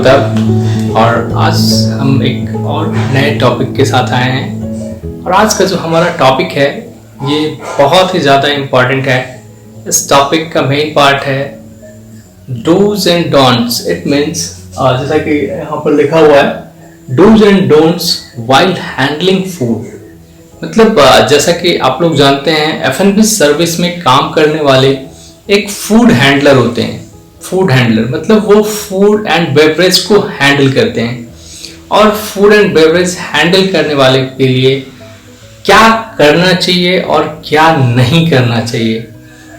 आदाब। और आज हम एक और नए टॉपिक के साथ आए हैं और आज का जो हमारा टॉपिक है ये बहुत ही ज़्यादा इम्पॉर्टेंट है। इस टॉपिक का मेन पार्ट है dos and don'ts. It means जैसा कि यहाँ पर लिखा हुआ है dos and don'ts while handling food. मतलब जैसा कि आप लोग जानते हैं F&B सर्विस में काम करने वाले एक फूड हैंडलर होते हैं। फूड हैंडलर मतलब वो फूड एंड बेवरेज को हैंडल करते हैं और फूड एंड बेवरेज हैंडल करने वाले के लिए क्या करना चाहिए और क्या नहीं करना चाहिए।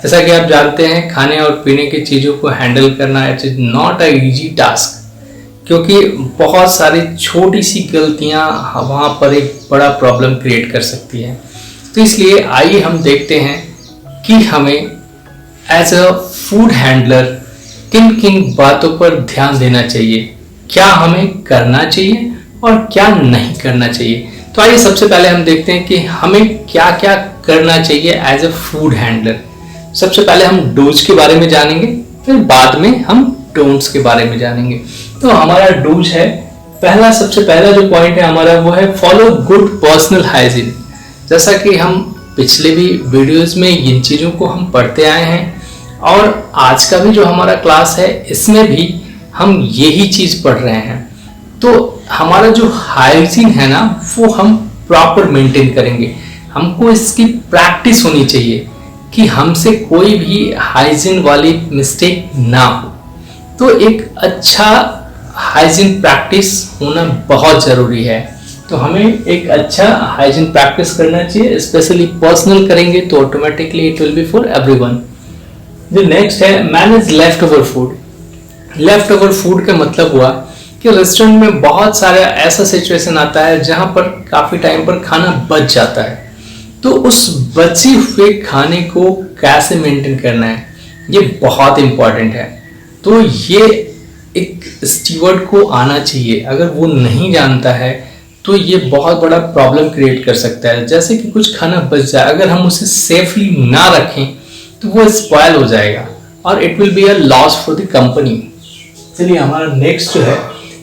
जैसा कि आप जानते हैं खाने और पीने की चीज़ों को हैंडल करना it is not a easy task, क्योंकि बहुत सारी छोटी सी गलतियां वहाँ पर एक बड़ा प्रॉब्लम क्रिएट कर सकती है। तो इसलिए आइए हम देखते हैं कि हमें एज अ फूड हैंडलर किन किन बातों पर ध्यान देना चाहिए, क्या हमें करना चाहिए और क्या नहीं करना चाहिए। तो आइए सबसे पहले हम देखते हैं कि हमें क्या क्या करना चाहिए एज अ फूड हैंडलर। सबसे पहले हम डूज के बारे में जानेंगे, फिर बाद में हम डोंट्स के बारे में जानेंगे। तो हमारा डूज है पहला, सबसे पहला जो पॉइंट है हमारा वो है फॉलो गुड पर्सनल हाइजीन। जैसा कि हम पिछले भी वीडियोस में इन चीज़ों को हम पढ़ते आए हैं और आज का भी जो हमारा क्लास है इसमें भी हम यही चीज़ पढ़ रहे हैं। तो हमारा जो हाइजीन है ना वो हम प्रॉपर मेंटेन करेंगे। हमको इसकी प्रैक्टिस होनी चाहिए कि हमसे कोई भी हाइजीन वाली मिस्टेक ना हो। तो एक अच्छा हाइजीन प्रैक्टिस होना बहुत ज़रूरी है। तो हमें एक अच्छा हाइजीन प्रैक्टिस करना चाहिए, स्पेशली पर्सनल करेंगे तो automatically it will be for everyone. जो नेक्स्ट है manage left over food. Left over food का मतलब हुआ कि रेस्टोरेंट में बहुत सारा ऐसा सिचुएशन आता है जहां पर काफ़ी टाइम पर खाना बच जाता है। तो उस बचे हुए खाने को कैसे मेंटेन करना है ये बहुत इंपॉर्टेंट है। तो ये एक स्टीवर्ड को आना चाहिए। अगर वो नहीं जानता है तो ये बहुत बड़ा प्रॉब्लम क्रिएट कर सकता है। जैसे कि कुछ खाना बच जाए, अगर हम उसे सेफली ना रखें तो वो स्पॉइल हो जाएगा और it will be a loss for the company. चलिए हमारा नेक्स्ट जो है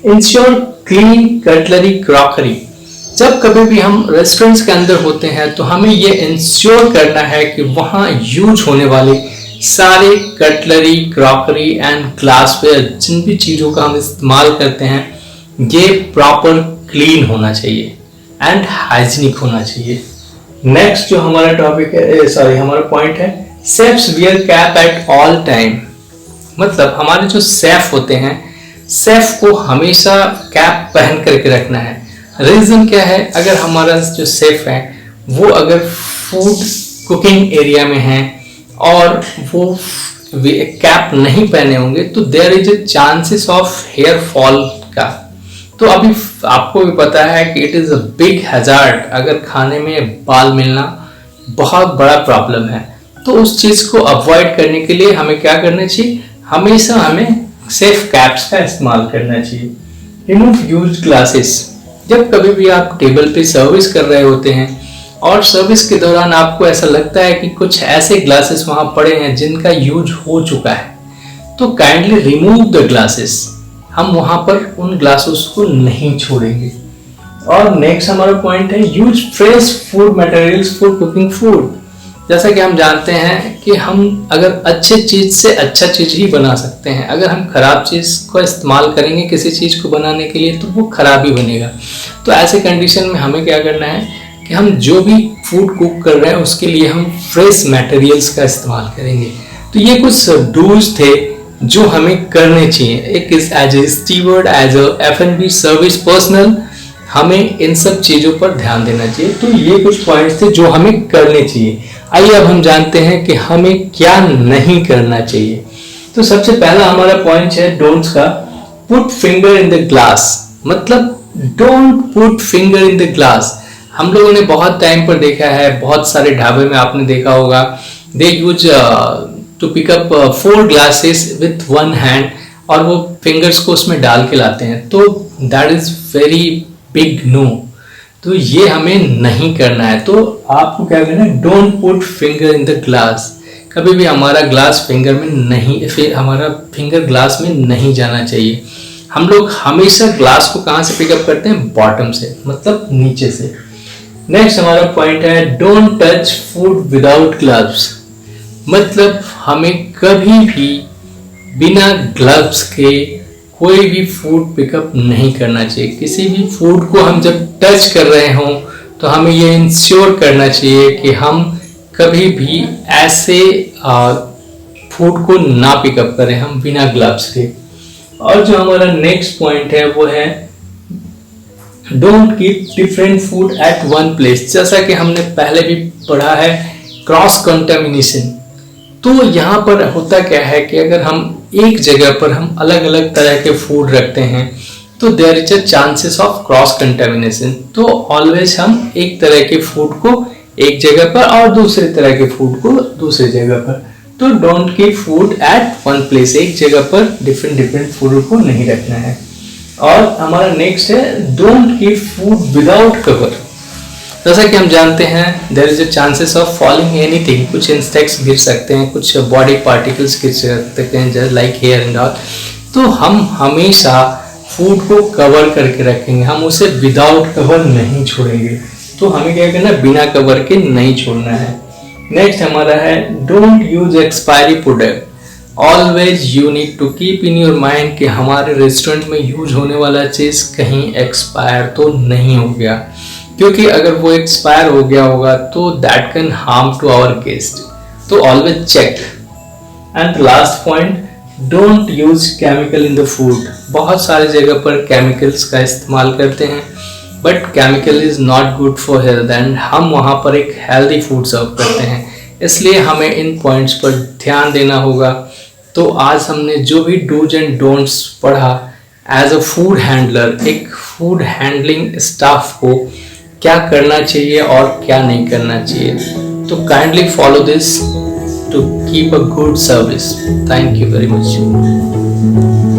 इंश्योर क्लीन कटलरी क्रॉकरी। जब कभी भी हम रेस्टोरेंट्स के अंदर होते हैं तो हमें ये इंश्योर करना है कि वहाँ यूज होने वाले सारे कटलरी क्रॉकरी एंड ग्लासवेयर जिन भी चीज़ों का हम इस्तेमाल करते हैं ये प्रॉपर क्लीन होना चाहिए एंड हाइजीनिक होना चाहिए। नेक्स्ट जो हमारा टॉपिक है हमारा पॉइंट है safes wear cap at all time. मतलब हमारे जो सेफ होते हैं सेफ को हमेशा कैप पहन करके रखना है। रीजन क्या है, अगर हमारा जो सेफ है वो अगर फूड कुकिंग एरिया में है और वो कैप नहीं पहने होंगे तो there is a chances of hair fall का। तो अभी आपको भी पता है कि it is a big hazard, अगर खाने में बाल मिलना बहुत बड़ा प्रॉब्लम है। तो उस चीज़ को अवॉइड करने के लिए हमें क्या करना चाहिए, हमेशा हमें सेफ कैप्स का इस्तेमाल करना चाहिए। Remove used glasses. जब कभी भी आप टेबल पे सर्विस कर रहे होते हैं और सर्विस के दौरान आपको ऐसा लगता है कि कुछ ऐसे ग्लासेस वहाँ पड़े हैं जिनका यूज हो चुका है तो काइंडली रिमूव द ग्लासेस। हम वहाँ पर उन ग्लासेस को नहीं छोड़ेंगे। और नेक्स्ट हमारा पॉइंट है use fresh food materials for cooking food. जैसा कि हम जानते हैं कि हम अगर अच्छे चीज़ से अच्छा चीज़ ही बना सकते हैं। अगर हम खराब चीज़ को इस्तेमाल करेंगे किसी चीज़ को बनाने के लिए तो वो खराब ही बनेगा। तो ऐसे कंडीशन में हमें क्या करना है कि हम जो भी फूड कुक कर रहे हैं उसके लिए हम फ्रेश मटेरियल्स का इस्तेमाल करेंगे। तो ये कुछ डूज थे जो हमें करने चाहिए। एक as a steward, as a F&B service personal हमें इन सब चीज़ों पर ध्यान देना चाहिए। तो ये कुछ पॉइंट्स थे जो हमें करने चाहिए। आइए अब हम जानते हैं कि हमें क्या नहीं करना चाहिए। तो सबसे पहला हमारा पॉइंट है डोंट्स का, put finger in the glass. मतलब don't put finger in the glass. हम लोगों ने बहुत टाइम पर देखा है, बहुत सारे ढाबे में आपने देखा होगा they use to pick up 4 glasses with 1 hand और वो फिंगर्स को उसमें डाल के लाते हैं। तो that is very big no. तो ये हमें नहीं करना है। तो आपको क्या करना है, don't put finger in the glass. कभी भी हमारा ग्लास फिंगर में नहीं, फिर हमारा फिंगर ग्लास में नहीं जाना चाहिए। हम लोग हमेशा ग्लास को कहाँ से पिकअप करते हैं? बॉटम से, मतलब नीचे से। नेक्स्ट हमारा पॉइंट है don't touch food without gloves. मतलब हमें कभी भी बिना ग्लव्स के कोई भी फूड पिकअप नहीं करना चाहिए। किसी भी फूड को हम जब टच कर रहे हों तो हमें ये इंश्योर करना चाहिए कि हम कभी भी ऐसे फूड को ना पिकअप करें हम बिना ग्लव्स के। और जो हमारा नेक्स्ट पॉइंट है वो है don't keep different food at one place. जैसा कि हमने पहले भी पढ़ा है क्रॉस कंटेमिनेशन। तो यहाँ पर होता क्या है कि अगर हम एक जगह पर हम अलग अलग तरह के फूड रखते हैं तो there is a chances of cross contamination. तो ऑलवेज हम एक तरह के फूड को एक जगह पर और दूसरे तरह के फूड को दूसरी जगह पर। तो don't keep food at one place, एक जगह पर डिफरेंट फूड को नहीं रखना है। और हमारा नेक्स्ट है don't keep food without cover. जैसा कि हम जानते हैं there is a chances of falling anything, कुछ इंसेक्ट्स गिर सकते हैं, कुछ बॉडी पार्टिकल्स गिर सकते हैं just like hair and all. तो हम हमेशा फूड को कवर करके रखेंगे, हम उसे विदाउट कवर नहीं छोड़ेंगे। तो हमें क्या करना है? बिना कवर के नहीं छोड़ना है। नेक्स्ट हमारा है don't use expiry product. Always you need to keep in your mind कि हमारे रेस्टोरेंट में यूज होने वाला चीज कहीं एक्सपायर तो नहीं हो गया, क्योंकि अगर वो एक्सपायर हो गया होगा तो that can harm to our guest. तो always check. And last point don't use chemical in the food. बहुत सारी जगह पर केमिकल्स का इस्तेमाल करते हैं but chemical is not good for health and हम वहाँ पर एक हेल्दी फूड सर्व करते हैं, इसलिए हमें इन पॉइंट्स पर ध्यान देना होगा। तो आज हमने जो भी डूज एंड डोंट्स पढ़ा एज अ फूड हैंडलर, एक फूड हैंडलिंग स्टाफ को क्या करना चाहिए और क्या नहीं करना चाहिए, तो kindly follow this to keep a good service. Thank you very much.